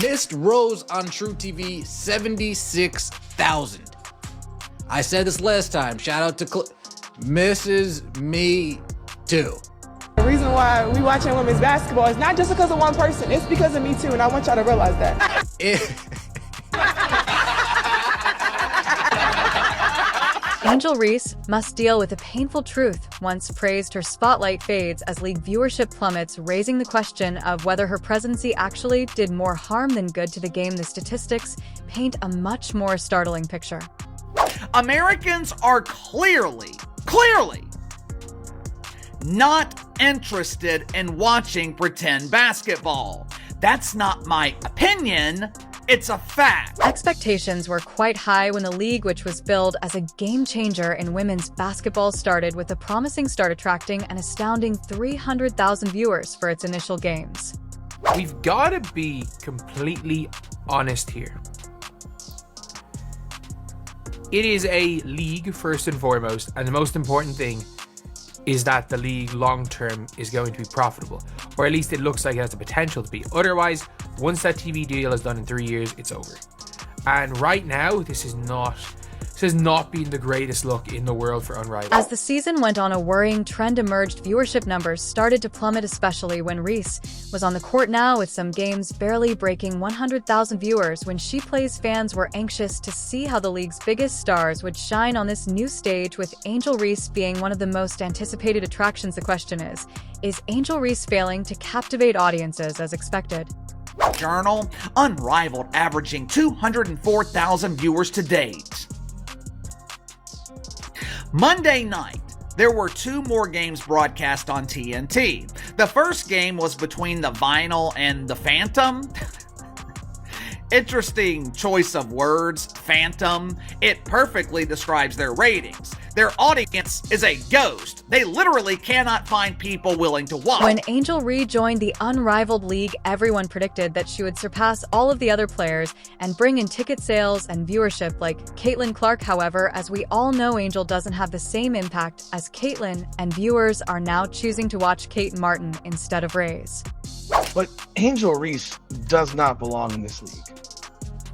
Missed rows on True TV, 76,000. I said this last time. Shout out to Mrs. Me Too. The reason why we watching women's basketball is not just because of one person. It's because of me too, and I want y'all to realize that. Angel Reese must deal with a painful truth once praised her spotlight fades as league viewership plummets, raising the question of whether her presidency actually did more harm than good to the game. The statistics paint a much more startling picture. Americans are clearly not interested in watching pretend basketball. That's not my opinion. It's a fact. Expectations were quite high when the league, which was billed as a game changer in women's basketball, started, with a promising start attracting an astounding 300,000 viewers for its initial games. We've got to be completely honest here. It is a league first and foremost, and the most important thing is that the league long term is going to be profitable, or at least it looks like it has the potential to be. Otherwise, once that TV deal is done in 3 years, it's over. And right now, this has not been the greatest look in the world for Unrivaled. As the season went on, a worrying trend emerged. Viewership numbers started to plummet, especially when Reese was on the court now, with some games barely breaking 100,000 viewers. When she plays, fans were anxious to see how the league's biggest stars would shine on this new stage, with Angel Reese being one of the most anticipated attractions. The question is Angel Reese failing to captivate audiences as expected? Journal, Unrivaled averaging 204,000 viewers to date. Monday night, there were 2 more games broadcast on TNT. The first game was between the Vinyl and the Phantom. Interesting choice of words, Phantom. It perfectly describes their ratings. Their audience is a ghost. They literally cannot find people willing to watch. When Angel rejoined the Unrivaled League, everyone predicted that she would surpass all of the other players and bring in ticket sales and viewership like Caitlin Clark. However, as we all know, Angel doesn't have the same impact as Caitlin, and viewers are now choosing to watch Kate Martin instead of Reese. But Angel Reese does not belong in this league.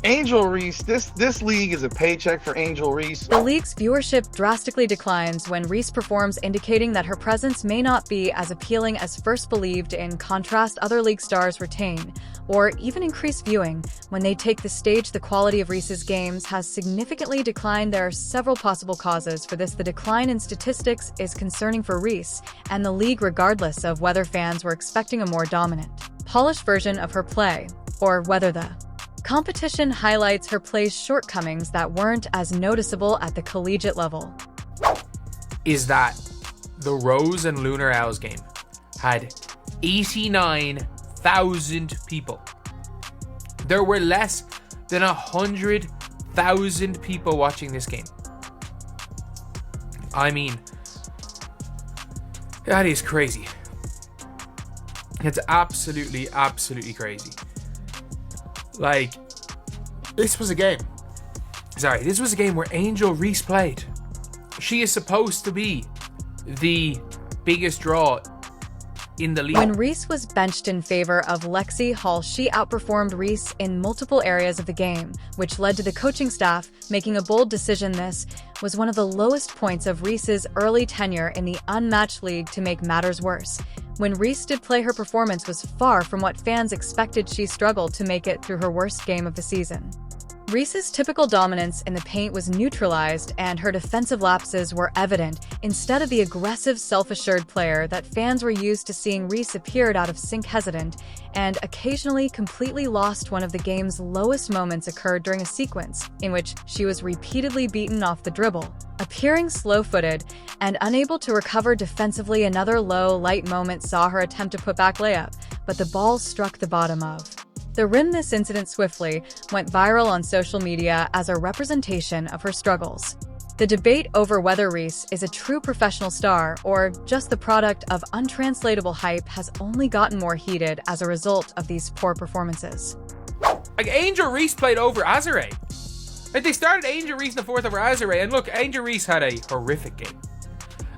Angel Reese, this league is a paycheck for Angel Reese. The league's viewership drastically declines when Reese performs, indicating that her presence may not be as appealing as first believed. In contrast, other league stars retain or even increase viewing when they take the stage. The quality of Reese's games has significantly declined. There are several possible causes for this. The decline in statistics is concerning for Reese and the league, regardless of whether fans were expecting a more dominant, polished version of her play, or whether the competition highlights her play's shortcomings that weren't as noticeable at the collegiate level. Is that the Rose and Lunar Owls game had 89,000 people. There were less than 100,000 people watching this game. I mean, that is crazy. It's absolutely crazy. Like, this was a game where Angel Reese played. She is supposed to be the biggest draw in the league. When Reese was benched in favor of Lexi Hall, she outperformed Reese in multiple areas of the game, which led to the coaching staff making a bold decision. This was one of the lowest points of Reese's early tenure in the unmatched league. To make matters worse, when Reese did play, her performance was far from what fans expected. She struggled to make it through her worst game of the season. Reese's typical dominance in the paint was neutralized, and her defensive lapses were evident. Instead of the aggressive, self-assured player that fans were used to seeing, Reese appeared out of sync, hesitant, and occasionally completely lost. One of the game's lowest moments occurred during a sequence in which she was repeatedly beaten off the dribble, appearing slow-footed and unable to recover defensively. Another low light moment saw her attempt a putback layup, but the ball struck the bottom of the rim. This incident swiftly went viral on social media as a representation of her struggles. The debate over whether Reese is a true professional star or just the product of untranslatable hype has only gotten more heated as a result of these poor performances. Like, Angel Reese played over Azare. Like, they started Angel Reese in the fourth over Azare, and look, Angel Reese had a horrific game.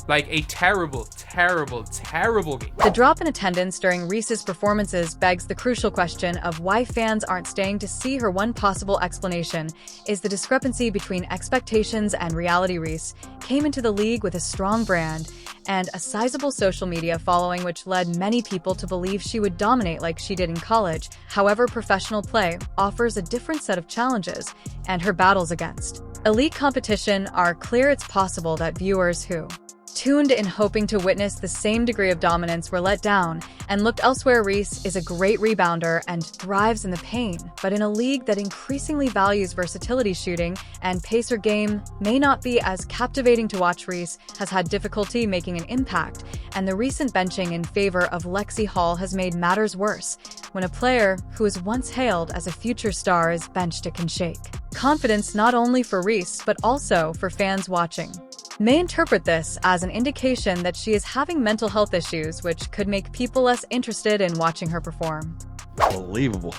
Like, a terrible terrible, terrible game. The drop in attendance during Reese's performances begs the crucial question of why fans aren't staying to see her. One possible explanation is the discrepancy between expectations and reality. Reese came into the league with a strong brand and a sizable social media following, which led many people to believe she would dominate like she did in college. However, professional play offers a different set of challenges, and her battles against elite competition are clear. It's possible that viewers who tuned in hoping to witness the same degree of dominance were let down and looked elsewhere. Reese is a great rebounder and thrives in the paint, but in a league that increasingly values versatility, shooting and pacer game may not be as captivating to watch. Reese has had difficulty making an impact, and the recent benching in favor of Lexi Hall has made matters worse. When a player who was once hailed as a future star is benched, it can shake confidence not only for Reese but also for fans watching. May interpret this as an indication that she is having mental health issues, which could make people less interested in watching her perform. Unbelievable.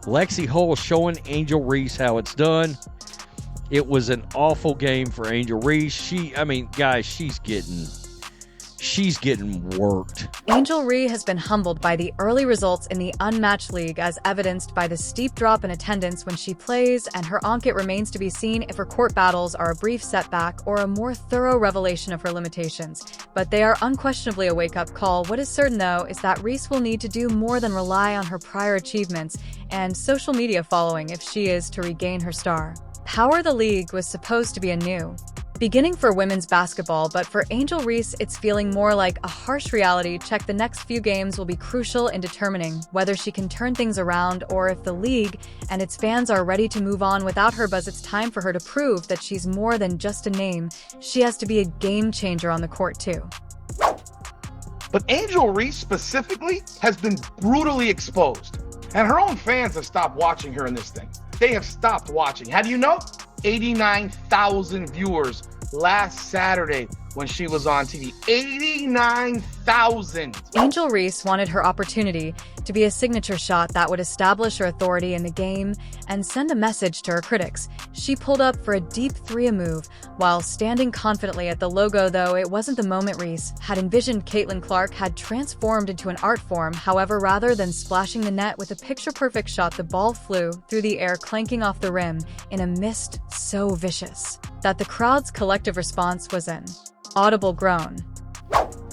Lexi Hull showing Angel Reese how it's done. It was an awful game for Angel Reese. Guys, she's getting worked. Angel Reese has been humbled by the early results in the unmatched league, as evidenced by the steep drop in attendance when she plays, and her it remains to be seen if her court battles are a brief setback or a more thorough revelation of her limitations. But they are unquestionably a wake-up call. What is certain, though, is that Reese will need to do more than rely on her prior achievements and social media following if she is to regain her star power. The league was supposed to be a new beginning for women's basketball, but for Angel Reese, it's feeling more like a harsh reality check. The next few games will be crucial in determining whether she can turn things around or if the league and its fans are ready to move on without her buzz. It's time for her to prove that she's more than just a name. She has to be a game changer on the court, too. But Angel Reese specifically has been brutally exposed, and her own fans have stopped watching her in this thing. They have stopped watching. How do you know? 89,000 viewers last Saturday when she was on TV. 89,000. Angel Reese wanted her opportunity to be a signature shot that would establish her authority in the game and send a message to her critics. She pulled up for a deep three move while standing confidently at the logo, though it wasn't the moment Reese had envisioned. Caitlin Clark had transformed into an art form. However, rather than splashing the net with a picture-perfect shot, the ball flew through the air, clanking off the rim in a mist so vicious that the crowd's collective response was an audible groan.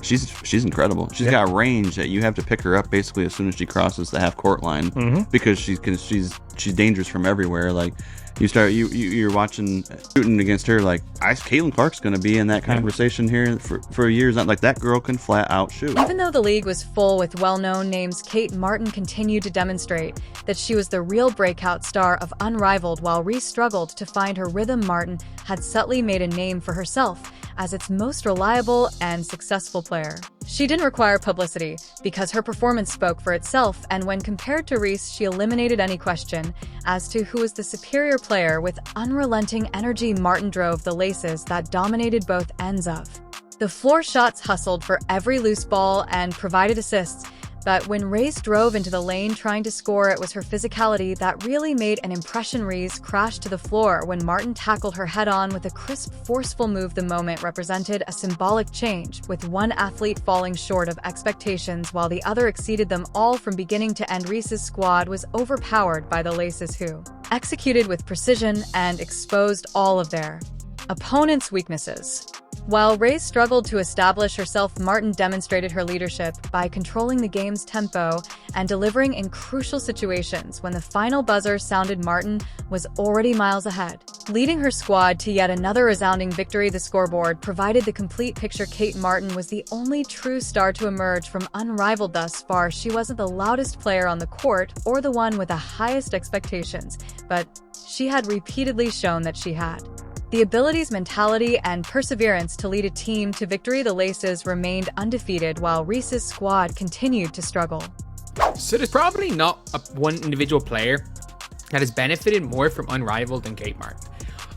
She's incredible. She's got range that you have to pick her up basically as soon as she crosses the half court line, because she's dangerous from everywhere. Like you're watching shooting against her. Like Caitlin Clark's going to be in that conversation here for years. Not like that girl can flat out shoot. Even though the league was full with well-known names, Kate Martin continued to demonstrate that she was the real breakout star of Unrivaled. While Reese struggled to find her rhythm, Martin had subtly made a name for herself as its most reliable and successful player. She didn't require publicity because her performance spoke for itself, and when compared to Reese, she eliminated any question as to who was the superior player. With unrelenting energy, Martin drove the laces that dominated both ends of the floor. Shots, hustled for every loose ball, and provided assists. But when Reese drove into the lane trying to score, it was her physicality that really made an impression. Reese crashed to the floor when Martin tackled her head-on with a crisp, forceful move. The moment represented a symbolic change, with one athlete falling short of expectations while the other exceeded them all from beginning to end. Reese's squad was overpowered by the Laces, who executed with precision and exposed all of their opponents' weaknesses. While Reese struggled to establish herself, Martin demonstrated her leadership by controlling the game's tempo and delivering in crucial situations. When the final buzzer sounded, Martin was already miles ahead, leading her squad to yet another resounding victory. The scoreboard provided the complete picture. Kate Martin was the only true star to emerge from Unrivaled thus far. She wasn't the loudest player on the court or the one with the highest expectations, but she had repeatedly shown that she had the abilities, mentality, and perseverance to lead a team to victory. The Laces remained undefeated while Reese's squad continued to struggle. So there's probably not one individual player that has benefited more from Unrivaled than Kate Martin.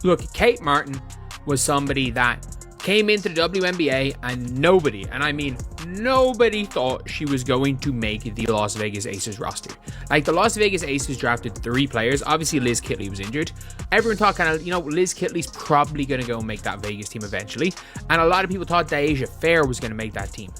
Look, Kate Martin was somebody that came into the WNBA and nobody, and I mean nobody, thought she was going to make the Las Vegas Aces roster. Like, the Las Vegas Aces drafted 3 players. Obviously, Liz Kitley was injured. Everyone thought kind of, Liz Kitley's probably going to go and make that Vegas team eventually. And a lot of people thought Deasia Fair was going to make that team.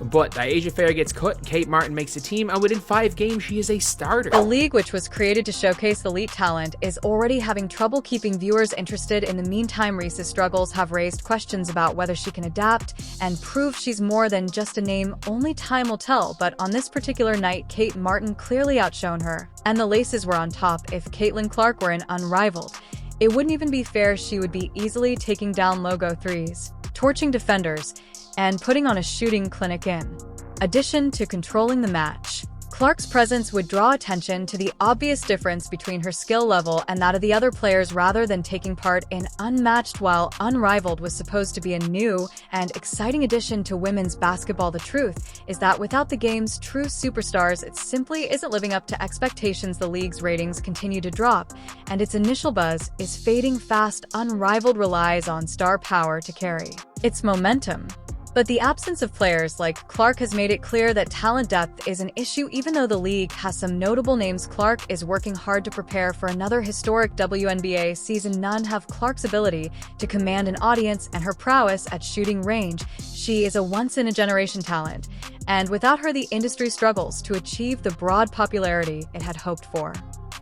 But Deasia Fair gets cut, Kate Martin makes the team, and within 5 games, she is a starter. The league, which was created to showcase elite talent, is already having trouble keeping viewers interested. In the meantime, Reese's struggles have raised questions about whether she can adapt and prove she's more than just a name. Only time will tell, but on this particular night, Kate Martin clearly outshone her, and the Laces were on top. If Caitlin Clark were in Unrivaled, it wouldn't even be fair. She would be easily taking down logo threes, torching defenders, and putting on a shooting clinic. In addition to controlling the match, Clark's presence would draw attention to the obvious difference between her skill level and that of the other players. Rather than taking part in Unmatched, while Unrivaled was supposed to be a new and exciting addition to women's basketball, the truth is that without the game's true superstars, it simply isn't living up to expectations. The league's ratings continue to drop, and its initial buzz is fading fast. Unrivaled relies on star power to carry its momentum, but the absence of players like Clark has made it clear that talent depth is an issue. Even though the league has some notable names, Clark is working hard to prepare for another historic WNBA season. None have Clark's ability to command an audience and her prowess at shooting range. She is a once-in-a-generation talent, and without her, the industry struggles to achieve the broad popularity it had hoped for.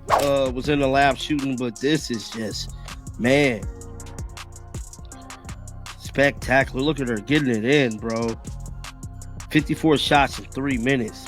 Was in the lab shooting, but this is just, man, spectacular. Look at her getting it in, bro. 54 shots in 3 minutes.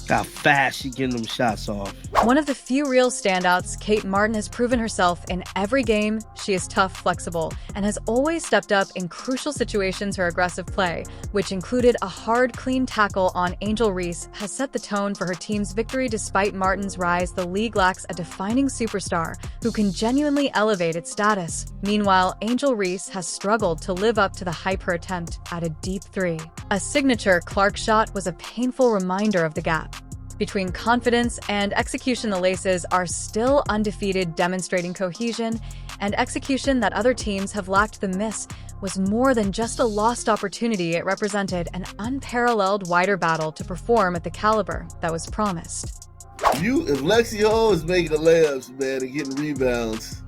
How fast she getting them shots off. One of the few real standouts, Kate Martin has proven herself in every game. She is tough, flexible, and has always stepped up in crucial situations. Her aggressive play, which included a hard, clean tackle on Angel Reese, has set the tone for her team's victory. Despite Martin's rise, the league lacks a defining superstar who can genuinely elevate its status. Meanwhile, Angel Reese has struggled to live up to the hype. Her attempt at a deep 3, a signature Clark shot, was a painful reminder of the gap between confidence and execution. The Laces are still undefeated, demonstrating cohesion and execution that other teams have lacked. The miss was more than just a lost opportunity. It represented an unparalleled wider battle to perform at the caliber that was promised. If Lexi Hall is making the layups, man, and getting rebounds,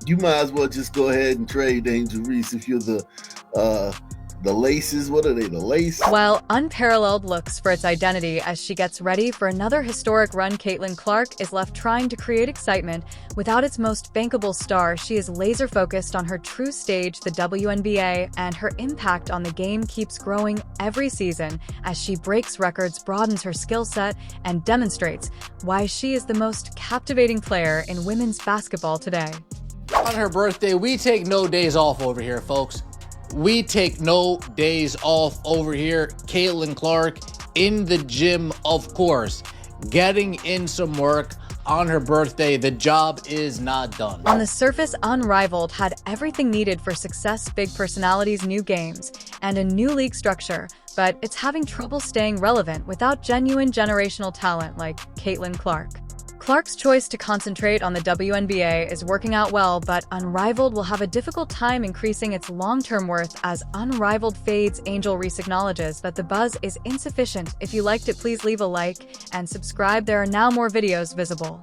you might as well just go ahead and trade Angel Reese if you're the Laces. What are they, the Lace? While Unparalleled looks for its identity as she gets ready for another historic run, Caitlin Clark is left trying to create excitement without its most bankable star. She is laser-focused on her true stage, the WNBA, and her impact on the game keeps growing every season as she breaks records, broadens her skill set, and demonstrates why she is the most captivating player in women's basketball today. On her birthday, we take no days off over here, folks. We take no days off over here. Caitlin Clark in the gym, of course, getting in some work on her birthday. The job is not done. On the surface, Unrivaled had everything needed for success: big personalities, new games, and a new league structure, but it's having trouble staying relevant without genuine generational talent like Caitlin Clark. Clark's choice to concentrate on the WNBA is working out well, but Unrivaled will have a difficult time increasing its long-term worth as Unrivaled fades. Angel Reese acknowledges that the buzz is insufficient. If you liked it, please leave a like and subscribe. There are now more videos visible.